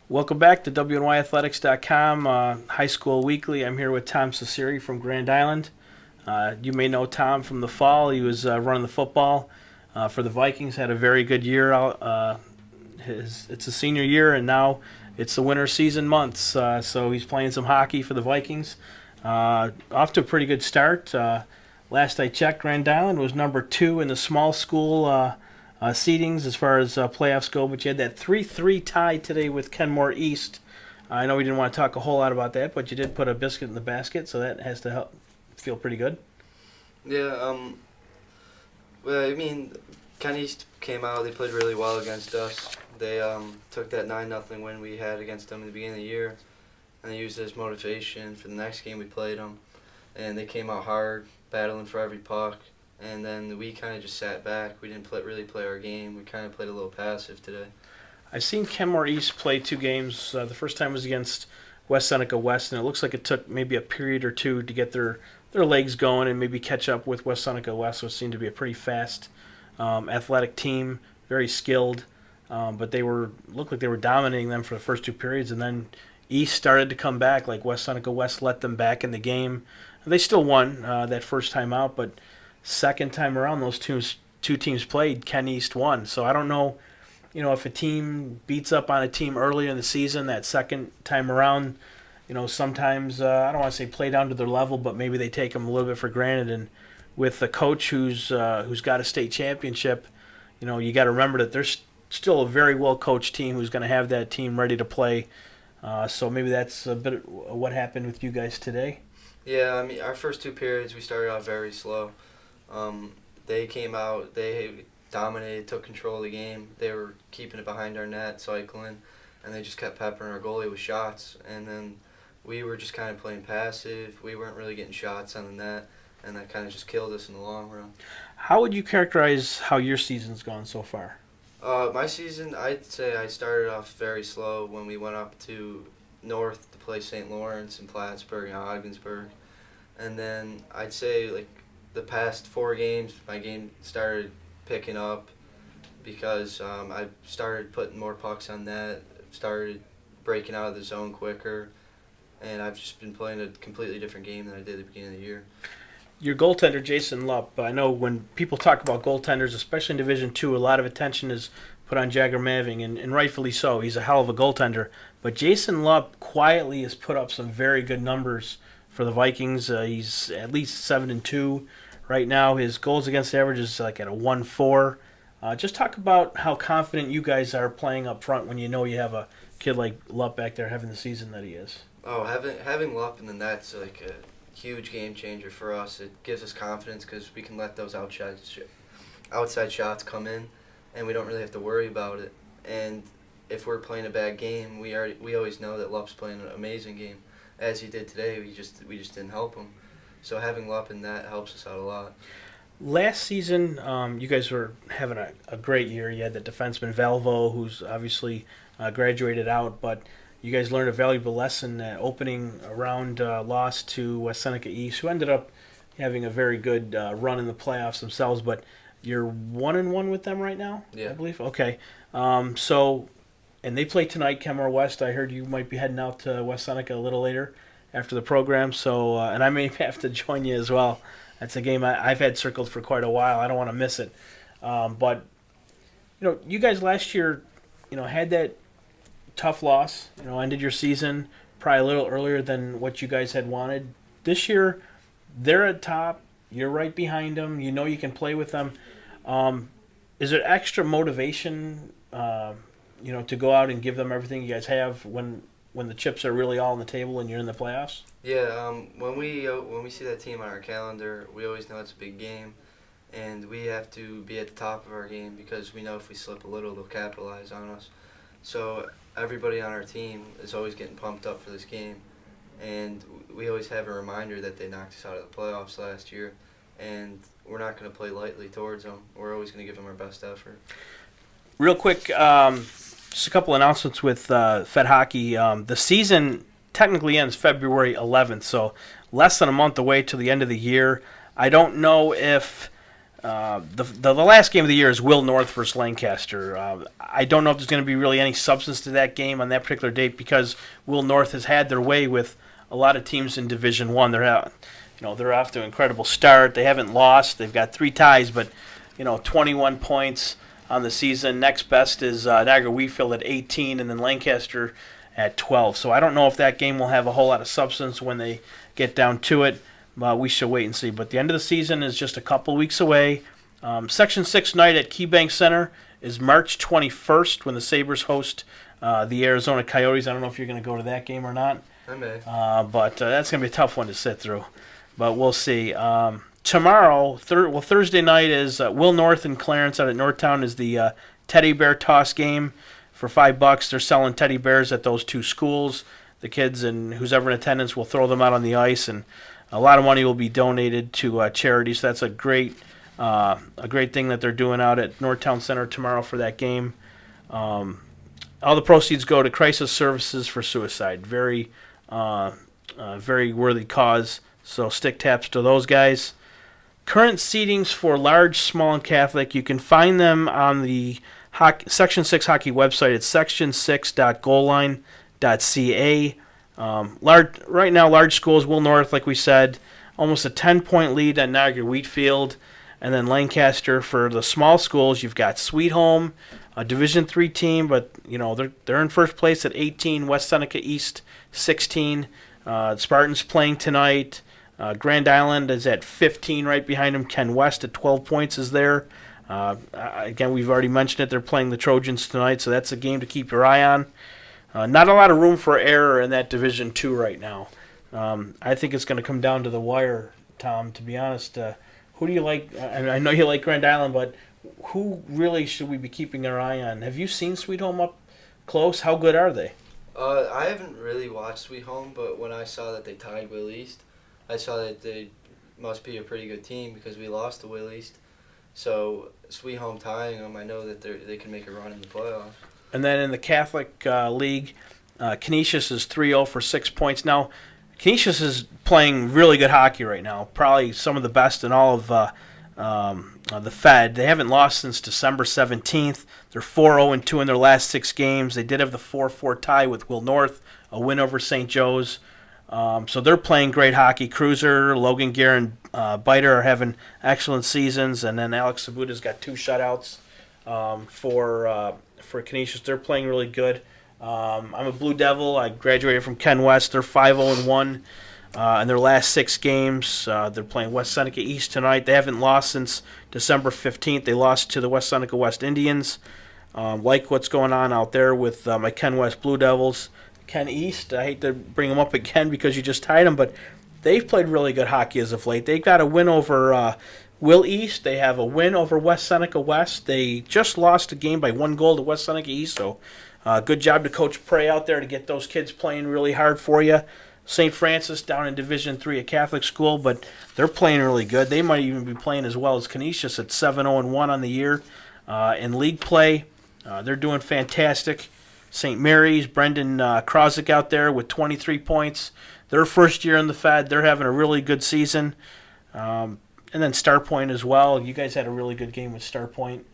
Welcome back to WNYathletics.com, High School Weekly. I'm here with Tom Cesari from Grand Island. You may know Tom from the fall. He was running the football for the Vikings, had a very good year. It's a senior year, and now it's the winter season months, so he's playing some hockey for the Vikings. Off to a pretty good start. Last I checked, Grand Island was number 2 in the small school seedings as far as playoffs go, but you had that 3-3 tie today with Kenmore East. I know we didn't want to talk a whole lot about that, but you did put a biscuit in the basket, so that has to help feel pretty good. Yeah, well, I mean, Ken East came out, they played really well against us. They took that 9-0 win we had against them in the beginning of the year, and they used it as motivation for the next game we played them. And they came out hard, battling for every puck. And then we kind of just sat back. We didn't really play our game. We kind of played a little passive today. I've seen Kenmore East play 2 games. The first time was against West Seneca West, and it looks like it took maybe a period or two to get their legs going and maybe catch up with West Seneca West, which seemed to be a pretty fast, athletic team, very skilled. But looked like they were dominating them for the first 2 periods, and then East started to come back. Like West Seneca West let them back in the game. They still won that first time out, but second time around, those two teams played, Ken East won. So I don't know, if a team beats up on a team earlier in the season, that second time around, sometimes I don't want to say play down to their level, but maybe they take them a little bit for granted. And with the coach who's got a state championship, you got to remember that there's still a very well coached team who's going to have that team ready to play. So maybe that's a bit of what happened with you guys today. Yeah, I mean, our first 2 periods we started off very slow. They came out, they dominated, took control of the game. They were keeping it behind our net, cycling, and they just kept peppering our goalie with shots. And then we were just kind of playing passive. We weren't really getting shots on the net, and that kind of just killed us in the long run. How would you characterize how your season's gone so far? My season, I'd say I started off very slow when we went up to north to play St. Lawrence and Plattsburgh and Ogdensburg. And then I'd say, the past 4 games, my game started picking up because I started putting more pucks on net, started breaking out of the zone quicker, and I've just been playing a completely different game than I did at the beginning of the year. Your goaltender, Jason Lupp, I know when people talk about goaltenders, especially in Division II, a lot of attention is put on Jagger Maving, and rightfully so. He's a hell of a goaltender. But Jason Lupp quietly has put up some very good numbers for the Vikings. He's at least 7-2 right now. His goals against average is at a 1.4. Just talk about how confident you guys are playing up front when you know you have a kid like Lupp back there having the season that he is. Oh, having Lupp in the net's a huge game changer for us. It gives us confidence because we can let those outside shots come in, and we don't really have to worry about it. And if we're playing a bad game, we always know that Lupp's playing an amazing game, as he did today. We just didn't help him. So having Lupp in that helps us out a lot. Last season, you guys were having a great year. You had the defenseman Valvo, who's obviously graduated out, but you guys learned a valuable lesson. Opening round loss to West Seneca East, who ended up having a very good run in the playoffs themselves. But you're 1-1 with them right now, yeah. I believe. Okay, and they play tonight, Kenmore West. I heard you might be heading out to West Seneca a little later after the program. So, and I may have to join you as well. That's a game I've had circled for quite a while. I don't want to miss it. But you guys last year, had that tough loss, ended your season probably a little earlier than what you guys had wanted. This year, they're at top. You're right behind them. You know you can play with them. Is there extra motivation, to go out and give them everything you guys have when the chips are really all on the table and you're in the playoffs? Yeah, when we see that team on our calendar, we always know it's a big game, and we have to be at the top of our game because we know if we slip a little, they'll capitalize on us. So everybody on our team is always getting pumped up for this game, and we always have a reminder that they knocked us out of the playoffs last year, and we're not going to play lightly towards them. We're always going to give them our best effort. Real quick, just a couple announcements with Fed Hockey. The season technically ends February 11th, so less than a month away to the end of the year. I don't know if the last game of the year is Will North versus Lancaster. I don't know if there's going to be really any substance to that game on that particular date because Will North has had their way with a lot of teams in Division One. They're out, they're off to an incredible start. They haven't lost. They've got 3 ties, but 21 points on the season. Next best is Niagara Wheatfield at 18, and then Lancaster at 12. So I don't know if that game will have a whole lot of substance when they get down to it. We shall wait and see. But the end of the season is just a couple weeks away. Section 6 night at KeyBank Center is March 21st when the Sabres host the Arizona Coyotes. I don't know if you're going to go to that game or not. I may. But that's going to be a tough one to sit through. But we'll see. Tomorrow, Thursday night is Will North and Clarence out at Northtown is the teddy bear toss game for $5. They're selling teddy bears at those 2 schools. The kids and who's ever in attendance will throw them out on the ice, and a lot of money will be donated to charities. So that's a great thing that they're doing out at Northtown Center tomorrow for that game. All the proceeds go to Crisis Services for Suicide. Very worthy cause. So stick taps to those guys. Current seedings for large, small, and Catholic. You can find them on the Section 6 hockey website. It's section6.goalline.ca. Right now, large schools, Will North, like we said, almost a 10-point lead on Niagara Wheatfield. And then Lancaster for the small schools, you've got Sweet Home, a Division III team, but they're in first place at 18. West Seneca East 16. Spartans playing tonight. Grand Island is at 15 right behind them. Ken West at 12 points is there. Again, we've already mentioned it. They're playing the Trojans tonight, so that's a game to keep your eye on. Not a lot of room for error in that Division II right now. I think it's going to come down to the wire, Tom, to be honest. Who do you like? I know you like Grand Island, but who really should we be keeping our eye on? Have you seen Sweet Home up close? How good are they? I haven't really watched Sweet Home, but when I saw that they tied Will East, I saw that they must be a pretty good team because we lost to Will East. So Sweet Home tying them, I know that they can make a run in the playoffs. And then in the Catholic League, Canisius is 3-0 for 6 points. Now, Canisius is playing really good hockey right now, probably some of the best in all of the Fed. They haven't lost since December 17th. They're 4-0-2 in their last 6 games. They did have the 4-4 tie with Will North, a win over St. Joe's. So they're playing great hockey. Cruiser, Logan Gear, and Biter are having excellent seasons. And then Alex Sabuta's got 2 shutouts for Canisius. They're playing really good. I'm a Blue Devil. I graduated from Ken West. They're 5-0-1 in their last 6 games. They're playing West Seneca East tonight. They haven't lost since December 15th. They lost to the West Seneca West Indians. Like what's going on out there with my Ken West Blue Devils. Ken East, I hate to bring them up again because you just tied them, but they've played really good hockey as of late. They got a win over Will East. They have a win over West Seneca West. They just lost a game by 1 goal to West Seneca East, so good job to Coach Prey out there to get those kids playing really hard for you. St. Francis down in Division III, a Catholic school, but they're playing really good. They might even be playing as well as Canisius at 7-0-1 on the year. In league play, they're doing fantastic. St. Mary's, Brendan Krozik out there with 23 points. Their first year in the Fed. They're having a really good season. And then Starpoint as well. You guys had a really good game with Starpoint.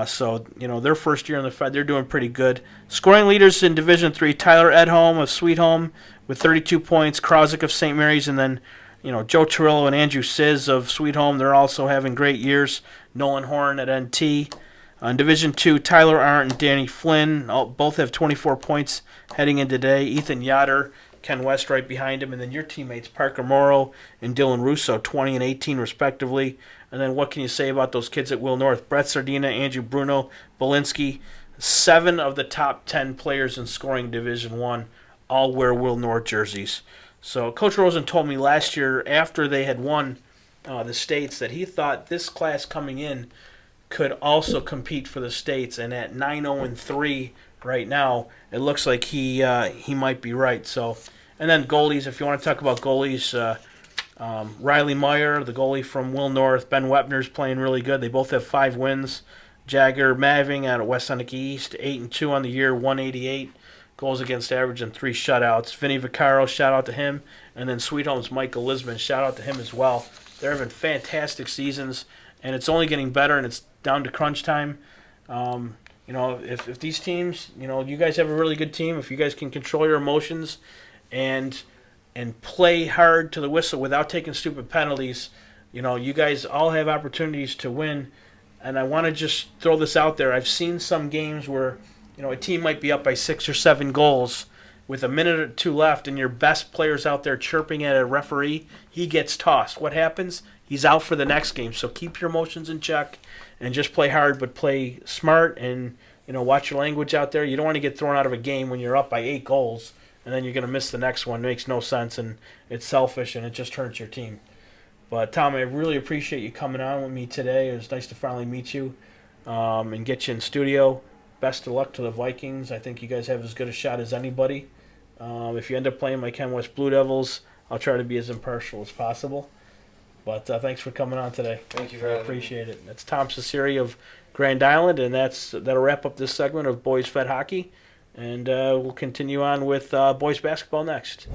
So, their first year in the Fed, they're doing pretty good. Scoring leaders in Division III, Tyler Edholm of Sweet Home with 32 points, Krozik of St. Mary's, and then, Joe Torillo and Andrew Sizz of Sweet Home. They're also having great years. Nolan Horn at NT. In Division II, Tyler Arndt and Danny Flynn both have 24 points heading in today. Ethan Yoder, Ken West right behind him, and then your teammates Parker Morrow and Dylan Russo, 20 and 18 respectively. And then what can you say about those kids at Will North? Brett Sardina, Andrew Bruno, Belinsky, 7 of the top 10 players in scoring Division I all wear Will North jerseys. So Coach Rosen told me last year after they had won the states that he thought this class coming in could also compete for the states, and at 9-0-3 right now, it looks like he might be right. So, and then goalies, if you want to talk about goalies, Riley Meyer, the goalie from Will North, Ben Wepner's playing really good. They both have 5 wins. Jagger Maving out of West Seneca East, 8-2 on the year, 188 goals against average and 3 shutouts. Vinny Vaccaro, shout out to him, and then Sweet Home's Michael Lisman, shout out to him as well. They're having fantastic seasons. and it's only getting better, and it's down to crunch time. If these teams, you guys have a really good team. If you guys can control your emotions and play hard to the whistle without taking stupid penalties, you guys all have opportunities to win. And I want to just throw this out there. I've seen some games where, a team might be up by 6 or 7 goals with a minute or two left, and your best player's out there chirping at a referee. He gets tossed. What happens? He's out for the next game. So keep your emotions in check and just play hard, but play smart, and watch your language out there. You don't want to get thrown out of a game when you're up by 8 goals, and then you're going to miss the next one. It makes no sense, and it's selfish, and it just hurts your team. But Tom, I really appreciate you coming on with me today. It was nice to finally meet you and get you in studio. Best of luck to the Vikings. I think you guys have as good a shot as anybody. If you end up playing my Ken West Blue Devils, I'll try to be as impartial as possible. But thanks for coming on today. Thank you for I having me. appreciate it. That's Tom Cesari of Grand Island, and that'll wrap up this segment of Boys Fed Hockey. And we'll continue on with boys basketball next.